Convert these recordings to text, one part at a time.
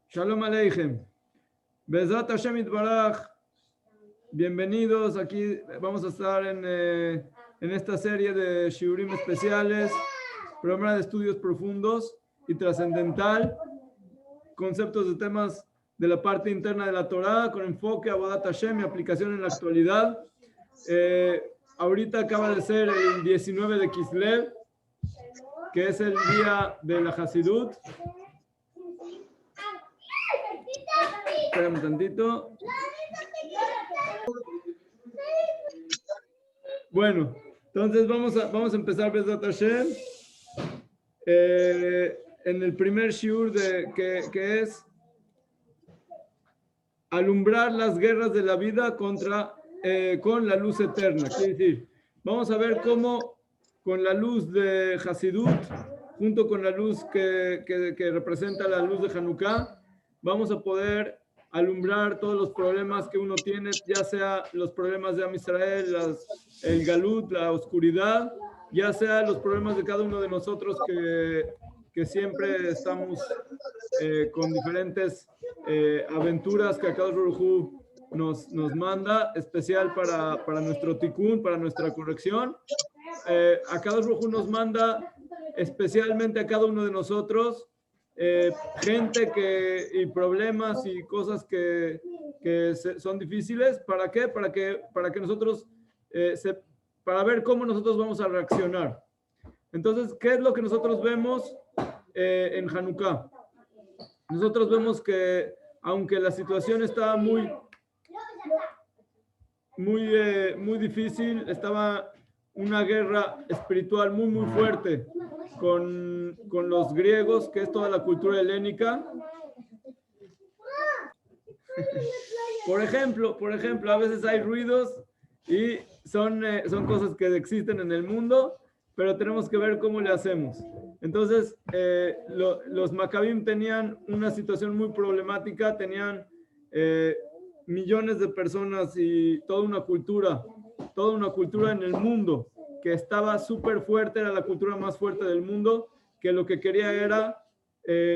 Shalom Aleichem. Bezrat Hashem Itbaraj. Bienvenidos. Aquí vamos a estar en esta serie de shiurim especiales, programa de estudios profundos y trascendental, conceptos de temas de la parte interna de la Torá, con enfoque a Avodat Hashem y aplicación en la actualidad. Ahorita acaba de ser el 19 de Kislev, que es el día de la Hasidut. Espérame un tantito. Bueno, entonces vamos a empezar Bezrat Hashem en el primer shiur que es alumbrar las guerras de la vida con la luz eterna. Quiere decir, vamos a ver cómo con la luz de Hasidut, junto con la luz que representa la luz de Hanukkah, vamos a poder alumbrar todos los problemas que uno tiene, ya sea los problemas de Am Israel, el Galut, la oscuridad, ya sea los problemas de cada uno de nosotros que siempre estamos con diferentes aventuras que Akadosh Baruj Hu nos manda, especial para nuestro tikkun, para nuestra corrección. Akadosh Baruj Hu nos manda especialmente a cada uno de nosotros gente y problemas y cosas que son difíciles. ¿Para qué? Para que nosotros, para ver cómo nosotros vamos a reaccionar. Entonces, ¿qué es lo que nosotros vemos en Hanukkah? Nosotros vemos que, aunque la situación estaba muy difícil, estaba una guerra espiritual muy fuerte con los griegos, que es toda la cultura helénica. Por ejemplo, a veces hay ruidos y son cosas que existen en el mundo, pero tenemos que ver cómo le hacemos. Entonces, los Maccabim tenían una situación muy problemática, tenían millones de personas y toda una cultura en el mundo que estaba súper fuerte, era la cultura más fuerte del mundo, que lo que quería era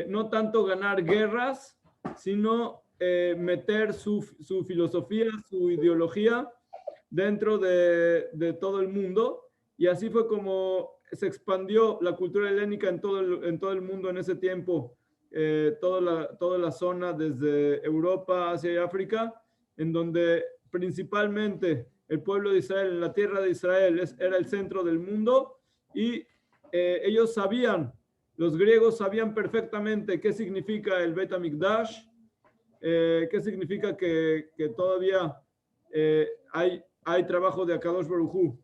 no tanto ganar guerras, sino meter su filosofía, su ideología dentro de todo el mundo, y así fue como se expandió la cultura helénica en todo el mundo en ese tiempo, toda la zona desde Europa, Asia y África, en donde principalmente el pueblo de Israel, en la tierra de Israel, era el centro del mundo, y ellos sabían, los griegos sabían perfectamente qué significa el Bet HaMikdash, qué significa que todavía hay trabajo de Akadosh Baruj Hu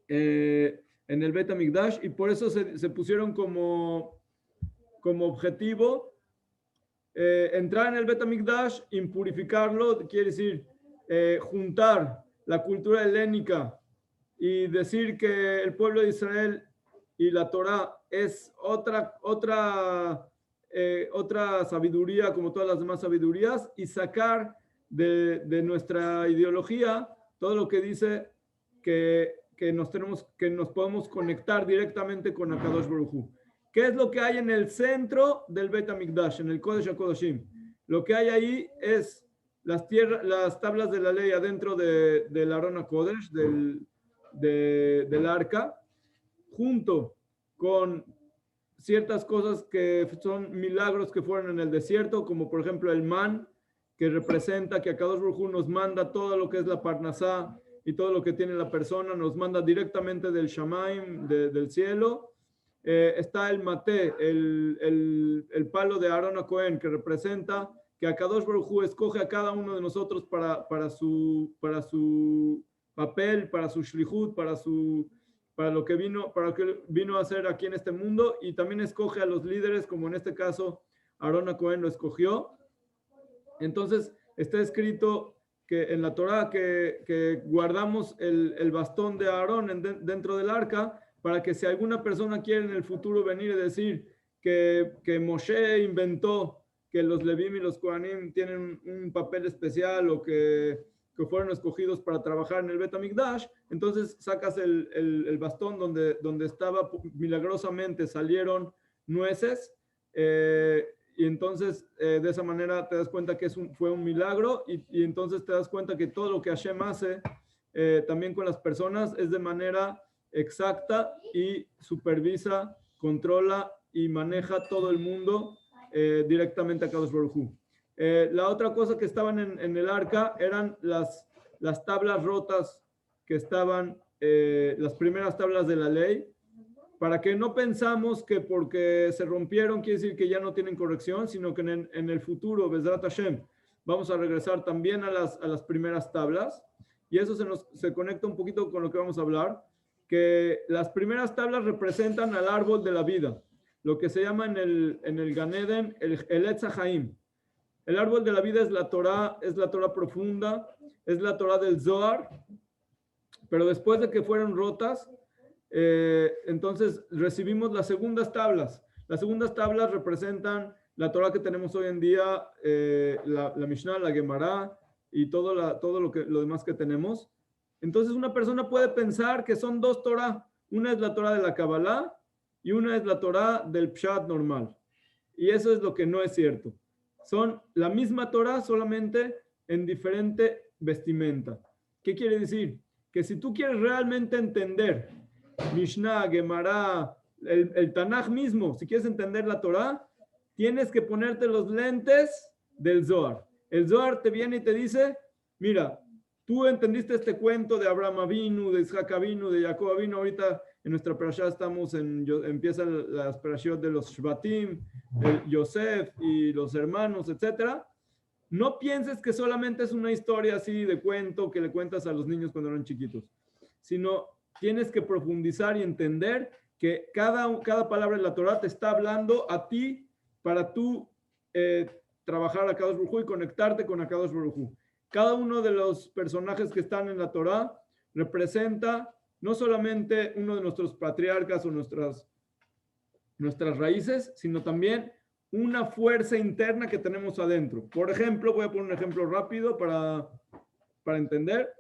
en el Bet HaMikdash, y por eso se pusieron como objetivo entrar en el Bet HaMikdash, impurificarlo, quiere decir juntar la cultura helénica y decir que el pueblo de Israel y la Torá es otra sabiduría como todas las demás sabidurías, y sacar de nuestra ideología todo lo que dice que nos podemos conectar directamente con Akadosh Baruj Hu. ¿Qué es lo que hay en el centro del Bet HaMikdash, en el Kodesh HaKodashim? Lo que hay ahí es las tablas de la ley adentro del Aron HaKodesh, del arca, junto con ciertas cosas que son milagros que fueron en el desierto, como por ejemplo el man, que representa que Akadosh Baruj Hu nos manda todo lo que es la parnasá y todo lo que tiene la persona, nos manda directamente del Shamaim, del cielo. Está el maté, el palo de Aarón a Cohen, que representa que Akadosh Baruj Hu escoge a cada uno de nosotros para su papel, para su shlihut, para lo que vino a hacer aquí en este mundo, y también escoge a los líderes, como en este caso Aarón a Cohen lo escogió. Entonces está escrito que en la Torá que guardamos el bastón de Aarón dentro del arca, para que si alguna persona quiere en el futuro venir y decir que Moshe inventó que los Levim y los Kohanim tienen un papel especial, o que que fueron escogidos para trabajar en el Bet HaMikdash, entonces sacas el bastón donde estaba, milagrosamente salieron nueces, y entonces de esa manera te das cuenta que fue un milagro, y entonces te das cuenta que todo lo que Hashem hace también con las personas es de manera exacta y supervisa, controla y maneja todo el mundo directamente a Kadosh Baruj Hu. La otra cosa que estaban en el arca eran las tablas rotas que estaban, las primeras tablas de la ley, para que no pensamos que porque se rompieron quiere decir que ya no tienen corrección, sino que en el futuro, Bezrat Hashem, vamos a regresar también a las primeras tablas, y eso se conecta un poquito con lo que vamos a hablar, que las primeras tablas representan al árbol de la vida, lo que se llama en el Gan Eden el Etz HaChaim. El árbol de la vida es la Torah profunda, es la Torah del Zohar, pero después de que fueron rotas, entonces recibimos las segundas tablas. Las segundas tablas representan la Torah que tenemos hoy en día, la Mishnah, la Gemara y todo lo demás que tenemos. Entonces una persona puede pensar que son dos Torah. Una es la Torah de la Kabbalah y una es la Torah del Pshat normal. Y eso es lo que no es cierto. Son la misma Torah, solamente en diferente vestimenta. ¿Qué quiere decir? Que si tú quieres realmente entender Mishnah, Gemara, el Tanaj mismo, si quieres entender la Torah, tienes que ponerte los lentes del Zohar. El Zohar te viene y te dice, mira, tú entendiste este cuento de Abraham Avinu, de Isaac Avinu, de Jacob Avinu. Ahorita en nuestra parashá empiezan las parashot de los Shvatim, Yosef y los hermanos, etc. No pienses que solamente es una historia así de cuento que le cuentas a los niños cuando eran chiquitos, sino tienes que profundizar y entender que cada palabra de la Torah te está hablando a ti para tú trabajar a Kadosh Baruj Hu y conectarte con Kadosh Baruj Hu. Cada uno de los personajes que están en la Torah representa no solamente uno de nuestros patriarcas o nuestras raíces, sino también una fuerza interna que tenemos adentro. Por ejemplo, voy a poner un ejemplo rápido para entender.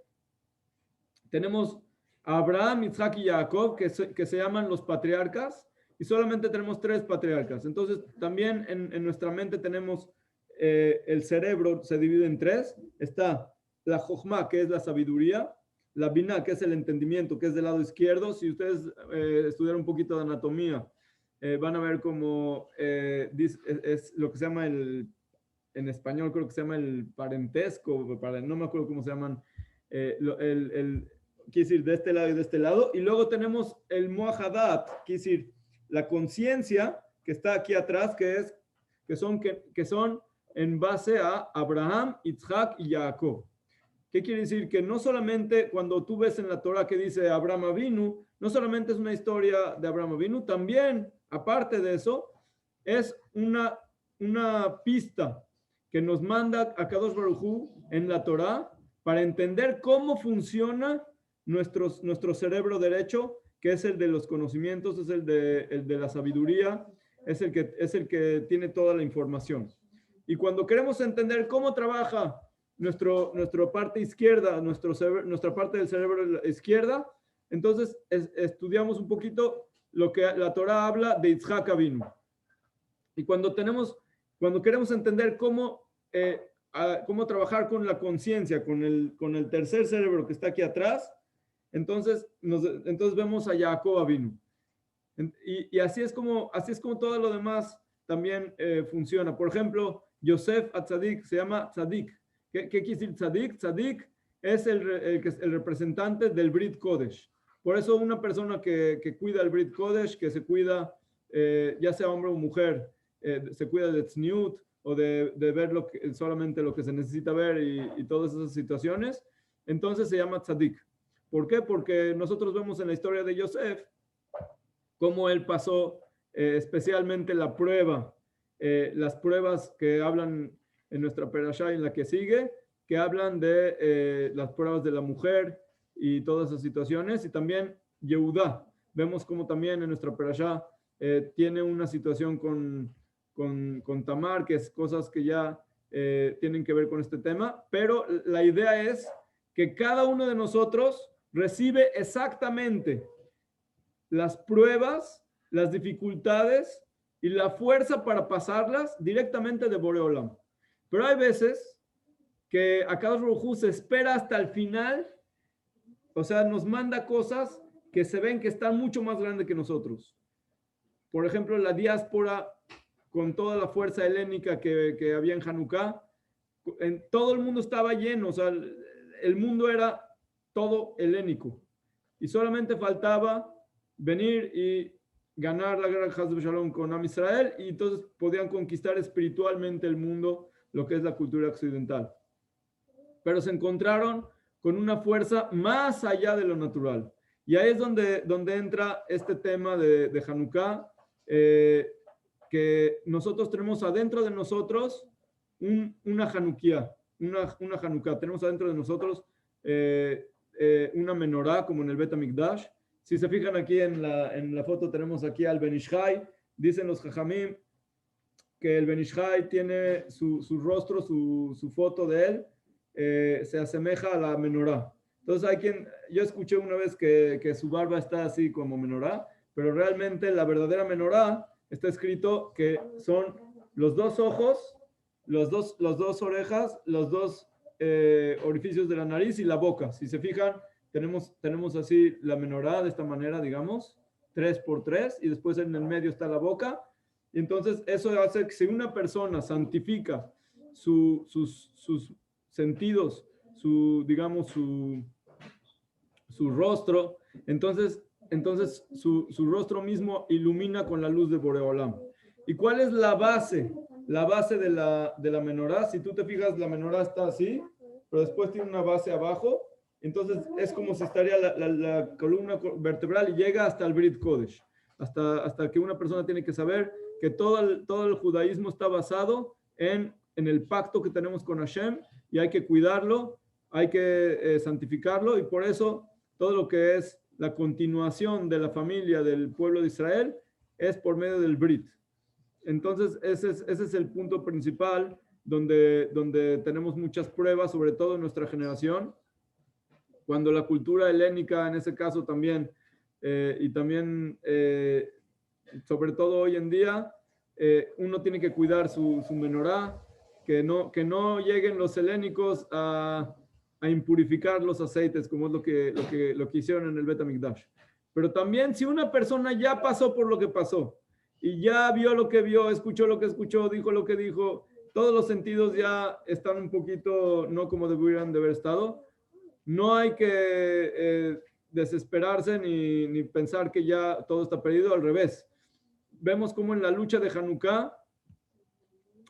Tenemos a Abraham, Isaac y Jacob, que se llaman los patriarcas, y solamente tenemos 3 patriarcas. Entonces, también en nuestra mente tenemos el cerebro, se divide en 3. Está la Jochma, que es la sabiduría, la Binah, que es el entendimiento, que es del lado izquierdo. Si ustedes estudiaron un poquito de anatomía, van a ver cómo es lo que se llama en español creo que se llama el parentesco, no me acuerdo cómo se llaman, quiere decir de este lado y de este lado. Y luego tenemos el Moahadat, quiere decir la conciencia que está aquí atrás, que son en base a Abraham, Isaac y Jacob. ¿Qué quiere decir? Que no solamente cuando tú ves en la Torah que dice Abraham Avinu, no solamente es una historia de Abraham Avinu, también, aparte de eso, es una pista que nos manda a Kadosh Baruj Hu en la Torah para entender cómo funciona nuestro cerebro derecho, que es el de los conocimientos, es el de la sabiduría, es el que tiene toda la información. Y cuando queremos entender cómo trabaja nuestra parte izquierda, nuestra parte del cerebro izquierda, entonces estudiamos un poquito lo que la Torah habla de Yitzhak Avinu. Y cuando queremos entender cómo trabajar con la conciencia, con el tercer cerebro que está aquí atrás, entonces vemos a Jacob Avinu. Y así es como todo lo demás también funciona. Por ejemplo, Yosef Atzadik se llama Tzadik. ¿Qué quiere decir Tzadik? Tzadik es el representante del Brit Kodesh. Por eso una persona que cuida el Brit Kodesh, que se cuida, ya sea hombre o mujer, se cuida de tzniut o de ver solamente lo que se necesita ver y todas esas situaciones, entonces se llama Tzadik. ¿Por qué? Porque nosotros vemos en la historia de Yosef cómo él pasó especialmente las pruebas que hablan en nuestra perashá y en la que sigue, que hablan de las pruebas de la mujer y todas esas situaciones. Y también Yehudá, vemos como también en nuestra perashá tiene una situación con Tamar, que es cosas que ya tienen que ver con este tema, pero la idea es que cada uno de nosotros recibe exactamente las pruebas, las dificultades y la fuerza para pasarlas directamente de Boreolam. Pero hay veces que Akadosh Baruj Hu se espera hasta el final, o sea, nos manda cosas que se ven que están mucho más grandes que nosotros. Por ejemplo, la diáspora, con toda la fuerza helénica que había en Hanukkah, todo el mundo estaba lleno, o sea, el mundo era todo helénico. Y solamente faltaba venir y ganar la guerra de Haz Shalom con Am Israel, y entonces podían conquistar espiritualmente el mundo, lo que es la cultura occidental. Pero se encontraron con una fuerza más allá de lo natural. Y ahí es donde entra este tema de Hanukkah, que nosotros tenemos adentro de nosotros una Hanukkah, una Hanukkah. Tenemos adentro de nosotros una menorá, como en el Bet HaMikdash. Si se fijan aquí en la foto, tenemos aquí al Ben Ish Chai. Dicen los Jajamim que el Ben Ish Chai tiene su rostro, su foto de él, se asemeja a la menorá. Entonces yo escuché una vez que su barba está así como menorá, pero realmente la verdadera menorá está escrito que son los dos ojos, los dos orejas, los dos orificios de la nariz y la boca. Si se fijan, tenemos así la menorá de esta manera, digamos, 3x3, y después en el medio está la boca. Y entonces eso hace que si una persona santifica sus sentidos, digamos, su rostro, entonces su rostro mismo ilumina con la luz de Boreolam. ¿Y cuál es la base? La base de la menorá, si tú te fijas, la menorá está así, pero después tiene una base abajo. Entonces es como si estaría la columna vertebral y llega hasta el Brit Kodesh, hasta que una persona tiene que saber que todo el judaísmo está basado en el pacto que tenemos con Hashem, y hay que cuidarlo, hay que santificarlo, y por eso todo lo que es la continuación de la familia del pueblo de Israel es por medio del Brit. Entonces ese es el punto principal donde tenemos muchas pruebas, sobre todo en nuestra generación, cuando la cultura helénica, en ese caso también, y también, sobre todo hoy en día, uno tiene que cuidar su menorá, que no lleguen los helénicos a impurificar los aceites, como es lo que hicieron en el Bet HaMikdash. Pero también, si una persona ya pasó por lo que pasó, y ya vio lo que vio, escuchó lo que escuchó, dijo lo que dijo, todos los sentidos ya están un poquito no como deberían de haber estado, no hay que desesperarse ni pensar que ya todo está perdido. Al revés, vemos como en la lucha de Hanukkah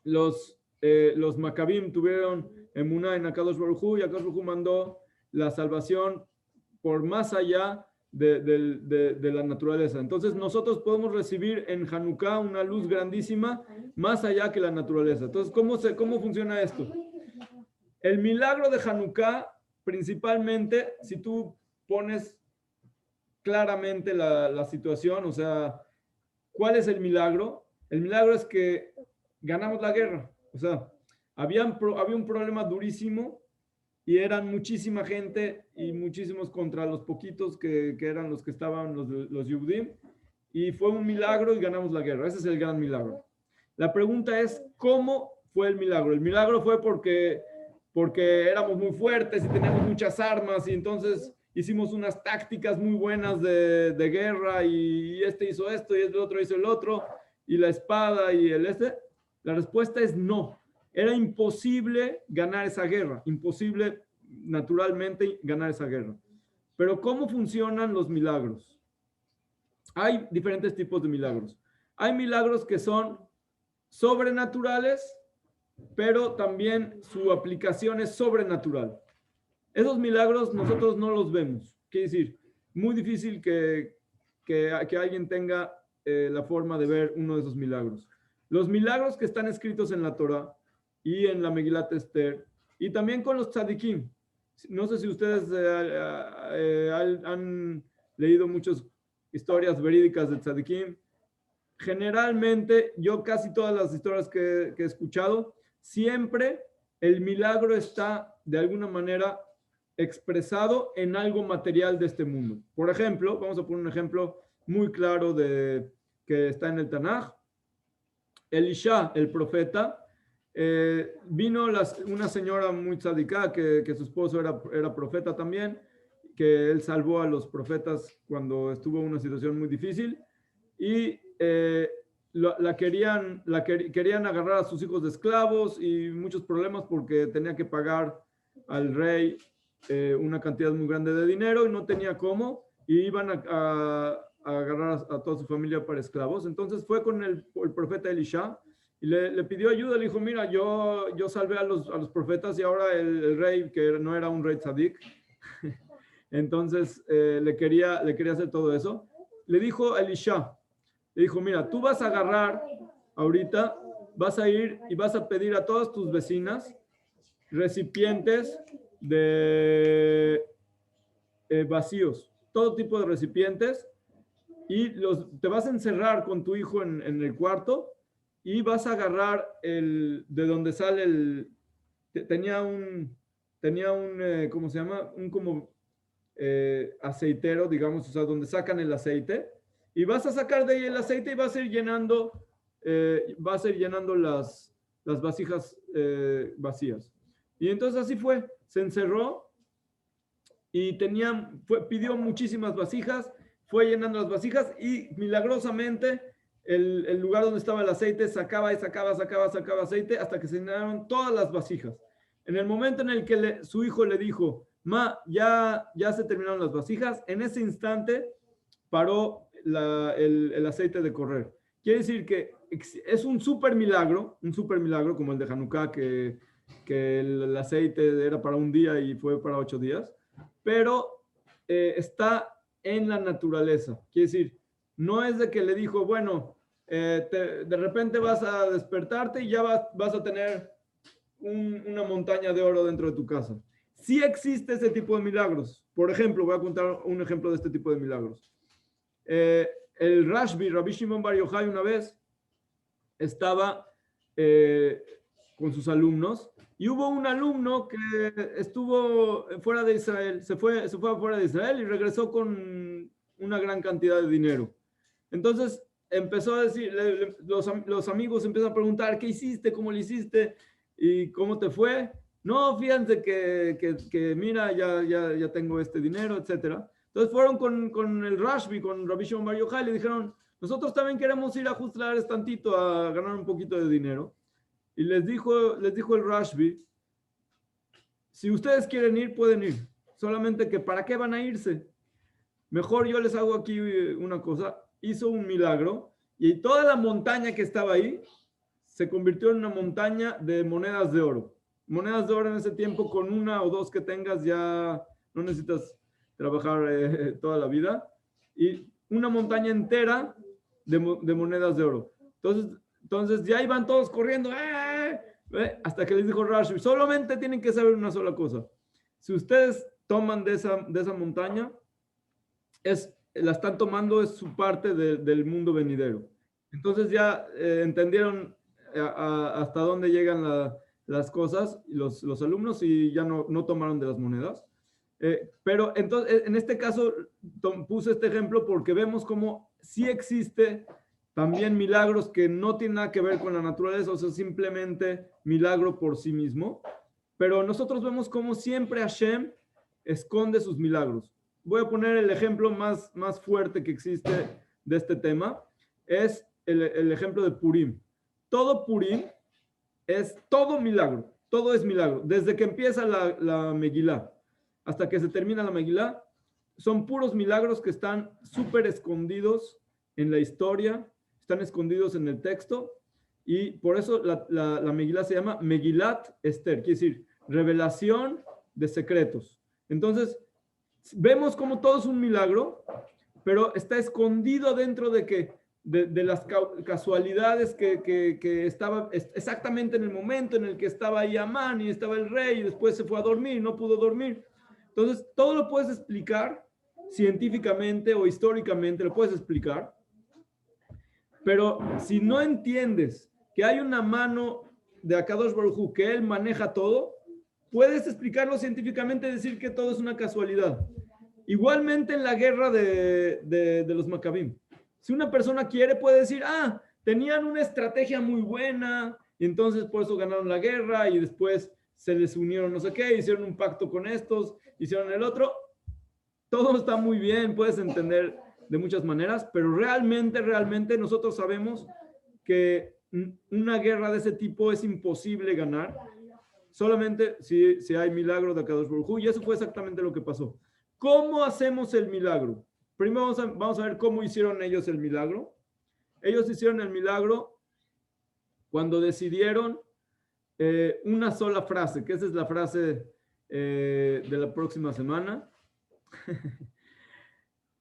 los Maccabim tuvieron emuná en Akadosh Baruj Hu, y Akadosh Baruj Hu mandó la salvación por más allá de la naturaleza. Entonces nosotros podemos recibir en Hanukkah una luz grandísima más allá que la naturaleza. Entonces, ¿cómo funciona esto? El milagro de Hanukkah, principalmente, si tú pones claramente la situación, o sea, ¿cuál es el milagro? El milagro es que ganamos la guerra. O sea, había un problema durísimo, y eran muchísima gente y muchísimos contra los poquitos que eran los que estaban, los Yehudim, y fue un milagro y ganamos la guerra. Ese es el gran milagro. La pregunta es, ¿cómo fue el milagro? El milagro fue porque éramos muy fuertes y teníamos muchas armas, y entonces hicimos unas tácticas muy buenas de guerra, y este hizo esto y el otro hizo el otro, y la espada y La respuesta es no. Era imposible ganar esa guerra, imposible naturalmente ganar esa guerra. Pero ¿cómo funcionan los milagros? Hay diferentes tipos de milagros. Hay milagros que son sobrenaturales, pero también su aplicación es sobrenatural. Esos milagros nosotros no los vemos. Quiere decir, muy difícil que alguien tenga la forma de ver uno de esos milagros. Los milagros que están escritos en la Torah y en la Megilat Esther, y también con los tzadikim. No sé si ustedes han leído muchas historias verídicas de tzadikim. Generalmente, yo casi todas las historias que he escuchado, siempre el milagro está de alguna manera expresado en algo material de este mundo. Por ejemplo, vamos a poner un ejemplo muy claro que está en el Tanaj. Elisha, el profeta, vino una señora muy tzadika, que su esposo era profeta también, que él salvó a los profetas cuando estuvo en una situación muy difícil, y querían agarrar a sus hijos de esclavos y muchos problemas porque tenía que pagar al rey una cantidad muy grande de dinero y no tenía cómo, y iban a agarrar a toda su familia para esclavos. Entonces fue con el profeta Elisha y le pidió ayuda. Le dijo, mira, yo salvé a los profetas y ahora el rey, que no era un rey tzadik, entonces le quería hacer todo eso. Le dijo a Elisha, le dijo, mira, tú vas a agarrar ahorita, vas a ir y vas a pedir a todas tus vecinas recipientes de vacíos, todo tipo de recipientes, y te vas a encerrar con tu hijo en el cuarto y vas a agarrar de donde sale tenía un ¿cómo se llama? Un como aceitero, digamos, o sea, donde sacan el aceite, y vas a sacar de ahí el aceite y vas a ir llenando, las vasijas vacías. Y entonces así fue, se encerró y pidió muchísimas vasijas, fue llenando las vasijas y milagrosamente el lugar donde estaba el aceite sacaba aceite hasta que se llenaron todas las vasijas. En el momento en el que su hijo le dijo, Ma, ya se terminaron las vasijas, en ese instante paró el aceite de correr. Quiere decir que es un súper milagro como el de Hanukkah, que el aceite era para un día y fue para 8 días, pero está en la naturaleza. Quiere decir, no es de que le dijo, bueno, de repente vas a despertarte y ya vas a tener una montaña de oro dentro de tu casa. Sí existe ese tipo de milagros. Por ejemplo, voy a contar un ejemplo de este tipo de milagros. El Rashbi, Rabbi Shimon Bar Yochai, una vez estaba con sus alumnos y hubo un alumno que estuvo fuera de Israel, se fue fuera de Israel y regresó con una gran cantidad de dinero. Entonces empezó a decir, los amigos empiezan a preguntar, ¿qué hiciste? ¿Cómo lo hiciste? ¿Y cómo te fue? No, fíjense que mira, ya tengo este dinero, etcétera. Entonces fueron con el Rashbi, con Rabbi Shimon Bar Yochai, y le dijeron, nosotros también queremos ir a Juzlares tantito a ganar un poquito de dinero. Y les dijo el Rashbi, si ustedes quieren ir, pueden ir. Solamente que ¿para qué van a irse? Mejor yo les hago aquí una cosa. Hizo un milagro y toda la montaña que estaba ahí se convirtió en una montaña de monedas de oro. Monedas de oro en ese tiempo, con una o dos que tengas ya no necesitas trabajar toda la vida. Y una montaña entera de monedas de oro. Entonces ya iban todos corriendo, hasta que les dijo Rashi, solamente tienen que saber una sola cosa. Si ustedes toman de esa montaña, la están tomando, es su parte del mundo venidero. Entonces ya entendieron hasta dónde llegan las cosas, los alumnos, y ya no tomaron de las monedas. Pero entonces, en este caso, puse este ejemplo porque vemos cómo sí existe también milagros que no tienen nada que ver con la naturaleza, o sea, simplemente milagro por sí mismo. Pero nosotros vemos cómo siempre Hashem esconde sus milagros. Voy a poner el ejemplo más fuerte que existe de este tema. Es el ejemplo de Purim. Todo Purim es todo milagro. Todo es milagro. Desde que empieza la Megilá hasta que se termina la Megilá, son puros milagros que están súper escondidos en la historia, están escondidos en el texto, y por eso la Megilá se llama Megilat Esther, quiere decir revelación de secretos. Entonces, vemos como todo es un milagro, pero está escondido dentro de las casualidades que estaba exactamente en el momento en el que estaba ahí Amán y estaba el rey, y después se fue a dormir, no pudo dormir. Entonces, todo lo puedes explicar científicamente o históricamente, lo puedes explicar, pero si no entiendes que hay una mano de Akadosh Baruj Hu, que él maneja todo, puedes explicarlo científicamente y decir que todo es una casualidad. Igualmente en la guerra de los Maccabim. Si una persona quiere, puede decir, tenían una estrategia muy buena y entonces por eso ganaron la guerra y después se les unieron no sé qué, hicieron un pacto con estos, hicieron el otro. Todo está muy bien, puedes entender de muchas maneras, pero realmente nosotros sabemos que una guerra de ese tipo es imposible ganar, solamente si hay milagro de Akadosh Baruj Hu, y eso fue exactamente lo que pasó. ¿Cómo hacemos el milagro? Primero vamos a ver cómo hicieron ellos el milagro. Ellos hicieron el milagro cuando decidieron una sola frase, que esa es la frase de la próxima semana.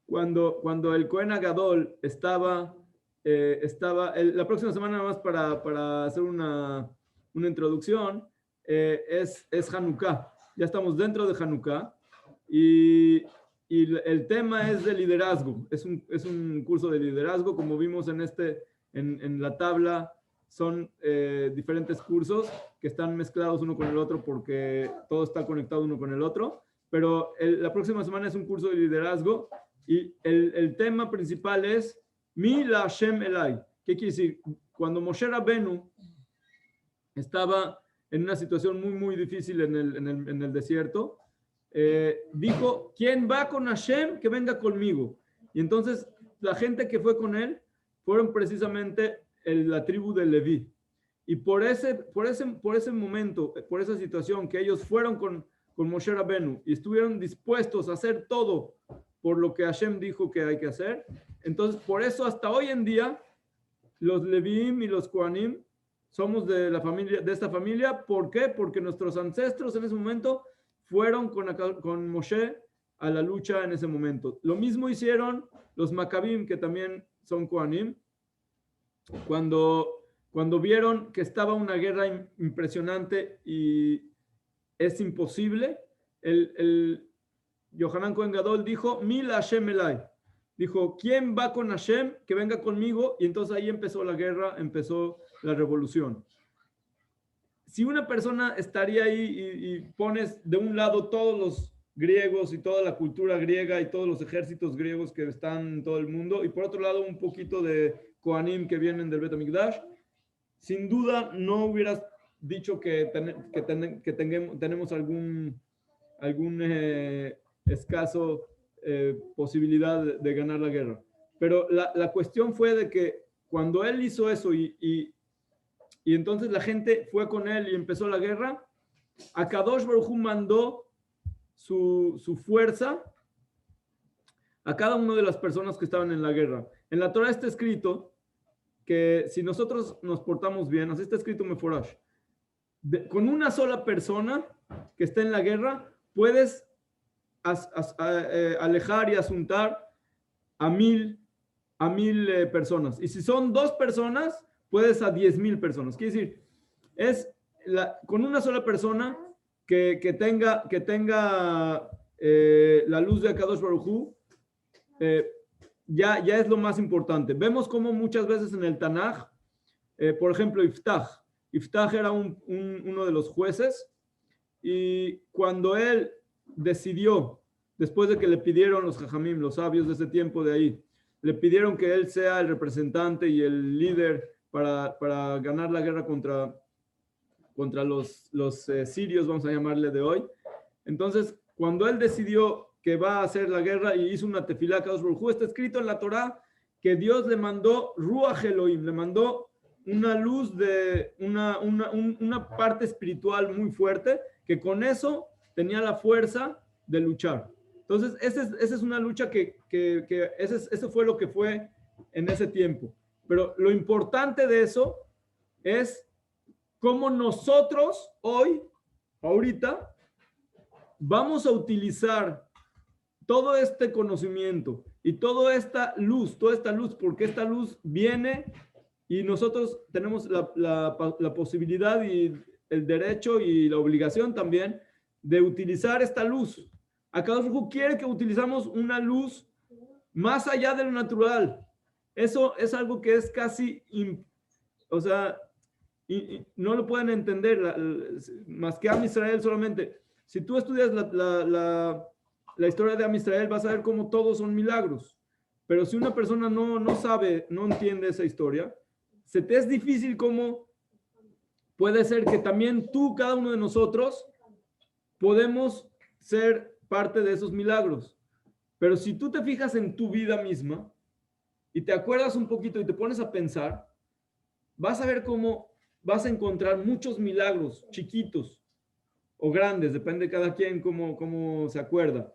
Cuando el Cohen Agadol estaba la próxima semana, nada más para hacer una introducción, es Hanukkah. Ya estamos dentro de Hanukkah y el tema es de liderazgo. Es un curso de liderazgo, como vimos en la tabla. Son diferentes cursos que están mezclados uno con el otro porque todo está conectado uno con el otro. Pero la próxima semana es un curso de liderazgo y el tema principal es Mi la Hashem Elai. ¿Qué quiere decir? Cuando Moshe Rabenu estaba en una situación muy difícil en el desierto, dijo, ¿quién va con Hashem? Que venga conmigo. Y entonces la gente que fue con él fueron precisamente la tribu de Leví. Y por ese momento, por esa situación que ellos fueron con Moshe Rabenu y estuvieron dispuestos a hacer todo por lo que Hashem dijo que hay que hacer, entonces por eso hasta hoy en día los Levíim y los Kohanim somos de esta familia. ¿Por qué? Porque nuestros ancestros en ese momento fueron con Moshe a la lucha en ese momento. Lo mismo hicieron los Maccabim, que también son Kohanim, cuando vieron que estaba una guerra impresionante y es imposible, el Yohanan Cohen Gadol dijo, Mil Hashem Elai. Dijo, ¿quién va con Hashem? Que venga conmigo. Y entonces ahí empezó la guerra, empezó la revolución. Si una persona estaría ahí y pones de un lado todos los griegos y toda la cultura griega y todos los ejércitos griegos que están en todo el mundo, y por otro lado un poquito de Kohanim que vienen del Bet HaMikdash, sin duda no hubieras dicho que tenemos algún escaso posibilidad de ganar la guerra. Pero la cuestión fue de que cuando él hizo eso y entonces la gente fue con él y empezó la guerra, Akadosh Baruj Hu mandó su fuerza a cada una de las personas que estaban en la guerra. En la Torah está escrito que si nosotros nos portamos bien, así está escrito Meforash, con una sola persona que esté en la guerra, puedes alejar y asuntar a mil personas. Y si son 2 personas, puedes a 10,000 personas. Quiere decir, con una sola persona que tenga la luz de Akadosh Baruj Hu, ya es lo más importante. Vemos como muchas veces en el Tanaj, por ejemplo, Iftach era uno de los jueces, y cuando él decidió, después de que le pidieron los Jajamim, los sabios de ese tiempo de ahí, le pidieron que él sea el representante y el líder para ganar la guerra contra los sirios, vamos a llamarle de hoy. Entonces, cuando él decidió que va a hacer la guerra y hizo una tefilá a Kadosh Baruj Hu, está escrito en la Torá que Dios le mandó Ruach Elohim, le mandó una luz de una parte espiritual muy fuerte, que con eso tenía la fuerza de luchar. Entonces, esa es una lucha eso fue lo que fue en ese tiempo. Pero lo importante de eso es cómo nosotros hoy, ahorita, vamos a utilizar todo este conocimiento y toda esta luz, porque esta luz viene y nosotros tenemos la posibilidad y el derecho y la obligación también de utilizar esta luz. Akadosh Baruj Hu quiere que utilizamos una luz más allá de lo natural. Eso es algo que es casi, o sea, y no lo pueden entender más que Am Israel solamente. Si tú estudias la historia de Am Israel, vas a ver cómo todos son milagros. Pero si una persona no sabe, no entiende esa historia, se te es difícil cómo puede ser que también tú, cada uno de nosotros, podemos ser parte de esos milagros. Pero si tú te fijas en tu vida misma y te acuerdas un poquito y te pones a pensar, vas a ver cómo vas a encontrar muchos milagros chiquitos o grandes, depende de cada quien cómo se acuerda,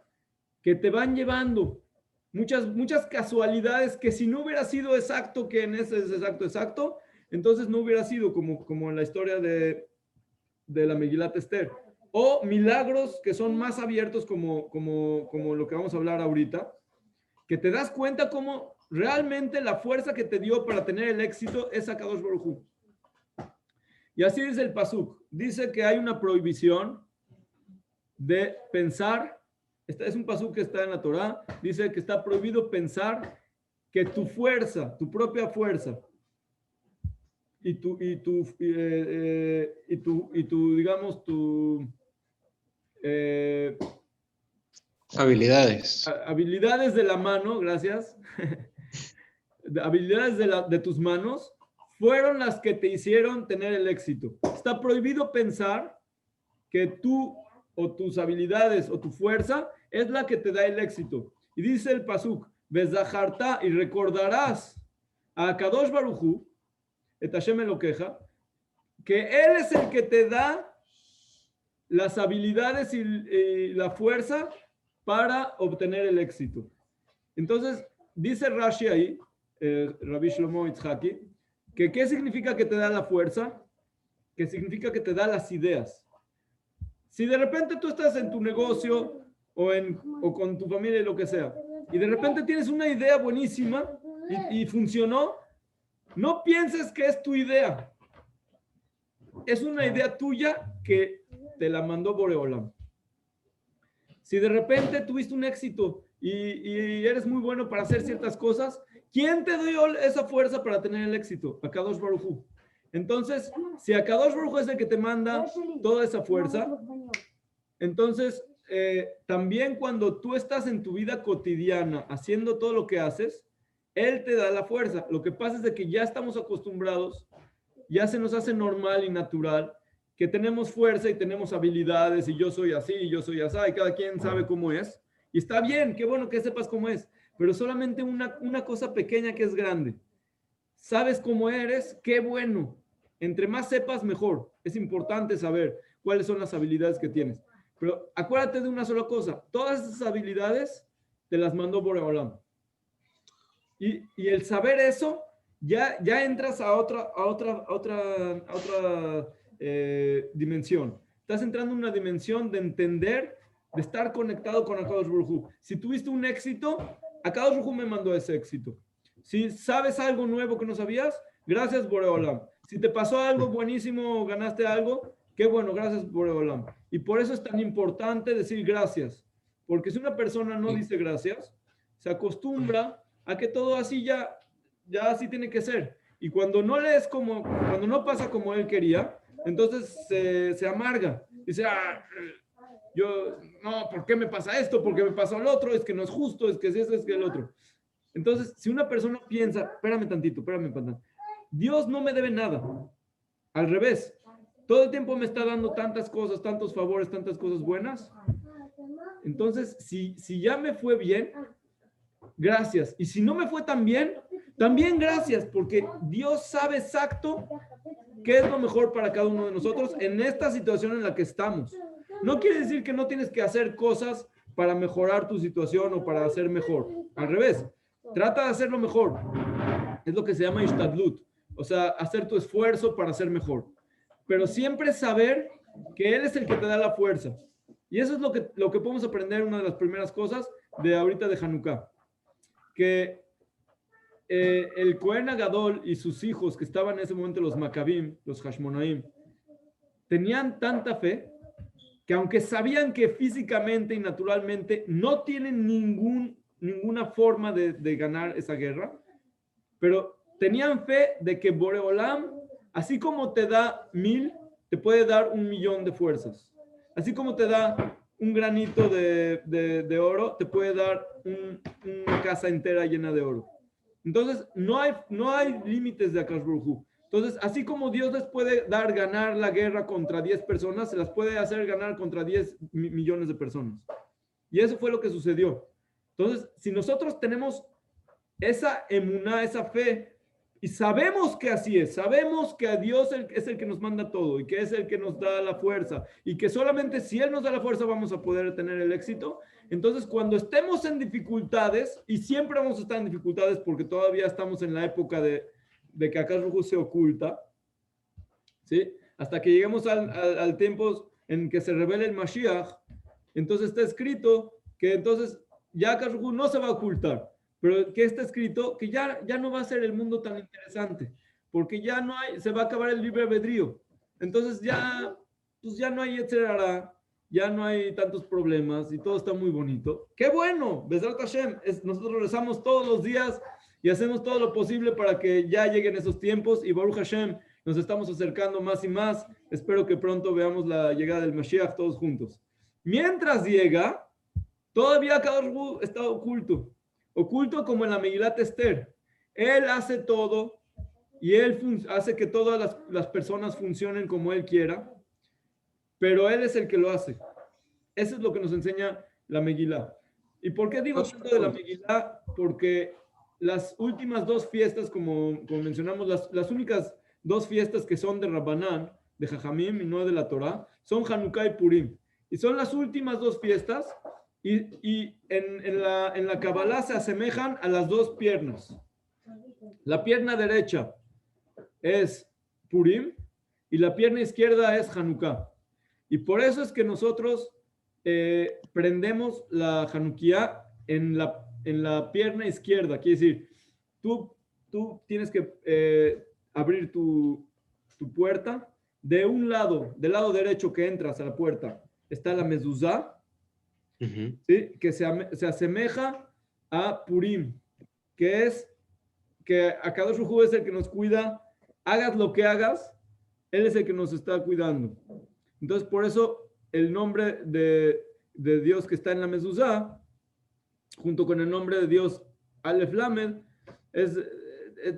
que te van llevando muchas casualidades que si no hubiera sido exacto que en ese es exacto, entonces no hubiera sido como en la historia de la Megilat Esther. O milagros que son más abiertos como lo que vamos a hablar ahorita, que te das cuenta cómo realmente la fuerza que te dio para tener el éxito es Akadosh Baruj Hu. Y así dice el Pasuk. Dice que hay una prohibición de pensar. Este es un pasuk que está en la Torá. Dice que está prohibido pensar que tu fuerza, tu propia fuerza y tu digamos, habilidades de la mano, gracias, habilidades de tus manos fueron las que te hicieron tener el éxito. Está prohibido pensar que tú o tus habilidades o tu fuerza es la que te da el éxito. Y dice el pasuk, Bezaharta, y recordarás a Kadosh Baruchu, et Hashem Elokeja, que Él es el que te da las habilidades y la fuerza para obtener el éxito. Entonces, dice Rashi ahí, Rabbi Shlomo Itzhaki, que ¿qué significa que te da la fuerza? Que significa que te da las ideas. Si de repente tú estás en tu negocio o con tu familia y lo que sea, y de repente tienes una idea buenísima y funcionó, no pienses que es tu idea. Es una idea tuya que te la mandó Boreolam. Si de repente tuviste un éxito y eres muy bueno para hacer ciertas cosas, ¿quién te dio esa fuerza para tener el éxito? Akadosh Baruj Hu. Entonces, si Akadosh Baruj Hu es el que te manda toda esa fuerza, entonces también cuando tú estás en tu vida cotidiana haciendo todo lo que haces, Él te da la fuerza. Lo que pasa es de que ya estamos acostumbrados, ya se nos hace normal y natural que tenemos fuerza y tenemos habilidades y yo soy así y yo soy así y cada quien sabe cómo es. Y está bien, qué bueno que sepas cómo es, pero solamente una cosa pequeña que es grande. Sabes cómo eres, qué bueno. Entre más sepas, mejor. Es importante saber cuáles son las habilidades que tienes. Pero acuérdate de una sola cosa. Todas esas habilidades te las mandó Boreolam. Y el saber eso, ya entras a otra dimensión. Estás entrando en una dimensión de entender, de estar conectado con Akadosh Baruj Hu. Si tuviste un éxito, Akadosh Baruj Hu me mandó ese éxito. Si sabes algo nuevo que no sabías, gracias Boreolam. Si te pasó algo buenísimo, ganaste algo, qué bueno, gracias Boreolam. Y por eso es tan importante decir gracias. Porque si una persona no dice gracias, se acostumbra a que todo así ya así tiene que ser. Y cuando cuando no pasa como él quería, entonces se amarga. Dice, no, ¿por qué me pasa esto? ¿Por qué me pasa lo otro? Es que no es justo, es que es eso, es que el otro. Entonces, si una persona piensa, espérame tantito, Dios no me debe nada. Al revés, todo el tiempo me está dando tantas cosas, tantos favores, tantas cosas buenas. Entonces, si ya me fue bien, gracias. Y si no me fue tan bien, también gracias, porque Dios sabe exacto qué es lo mejor para cada uno de nosotros en esta situación en la que estamos. No quiere decir que no tienes que hacer cosas para mejorar tu situación o para hacer mejor. Al revés, trata de hacerlo mejor. Es lo que se llama ishtadlut, o sea, hacer tu esfuerzo para ser mejor. Pero siempre saber que Él es el que te da la fuerza. Y eso es lo que podemos aprender, una de las primeras cosas de ahorita de Hanukkah. Que el Cohen Agadol y sus hijos, que estaban en ese momento los Maccabim, los Hashmonaim, tenían tanta fe que aunque sabían que físicamente y naturalmente no tienen ninguna forma de ganar esa guerra, pero tenían fe de que Boreolam Así como te da 1000, te puede dar 1,000,000 de fuerzas. Así como te da un granito de oro, te puede dar una casa entera llena de oro. Entonces, no hay límites de Akash Baruj Hu. Entonces, así como Dios les puede dar ganar la guerra contra 10 personas, se las puede hacer ganar contra 10 millones de personas. Y eso fue lo que sucedió. Entonces, si nosotros tenemos esa emuná, esa fe, y sabemos que así es, sabemos que a Dios es el que nos manda todo y que es el que nos da la fuerza y que solamente si Él nos da la fuerza vamos a poder tener el éxito. Entonces, cuando estemos en dificultades, y siempre vamos a estar en dificultades porque todavía estamos en la época de que Akash Baruj Hu se oculta, ¿sí? Hasta que lleguemos al tiempo en que se revele el Mashiach, entonces está escrito que entonces ya Akash Baruj Hu no se va a ocultar. Pero ¿qué está escrito? Que ya no va a ser el mundo tan interesante, porque ya no hay, se va a acabar el libre albedrío. Entonces pues ya no hay etcétera, ya no hay tantos problemas y todo está muy bonito. ¡Qué bueno! Besrat Hashem, nosotros rezamos todos los días y hacemos todo lo posible para que ya lleguen esos tiempos y Baruch Hashem, nos estamos acercando más y más. Espero que pronto veamos la llegada del Mashiach todos juntos. Mientras llega, todavía Akadosh Baruj Hu está oculto como en la Megilat Esther. Él hace todo y él hace que todas las personas funcionen como él quiera, pero él es el que lo hace. Eso es lo que nos enseña la Megilá. ¿Y por qué digo tanto de la Megilá? Porque las últimas dos fiestas, como mencionamos, las únicas dos fiestas que son de Rabbanán, de Jajamim y no de la Torá, son Hanukkah y Purim. Y son las últimas dos fiestas. Y en la Kabbalah se asemejan a las dos piernas. La pierna derecha es Purim y la pierna izquierda es Hanukkah. Y por eso es que nosotros prendemos la Hanukkah en la pierna izquierda. Quiere decir, tú tienes que abrir tu puerta. De un lado, del lado derecho que entras a la puerta, está la mezuzá. ¿Sí? Que se asemeja a Purim, que es que Akadosh Baruj Hu es el que nos cuida, hagas lo que hagas, Él es el que nos está cuidando. Entonces, por eso el nombre de Dios que está en la mezuzá, junto con el nombre de Dios Aleph Lamed,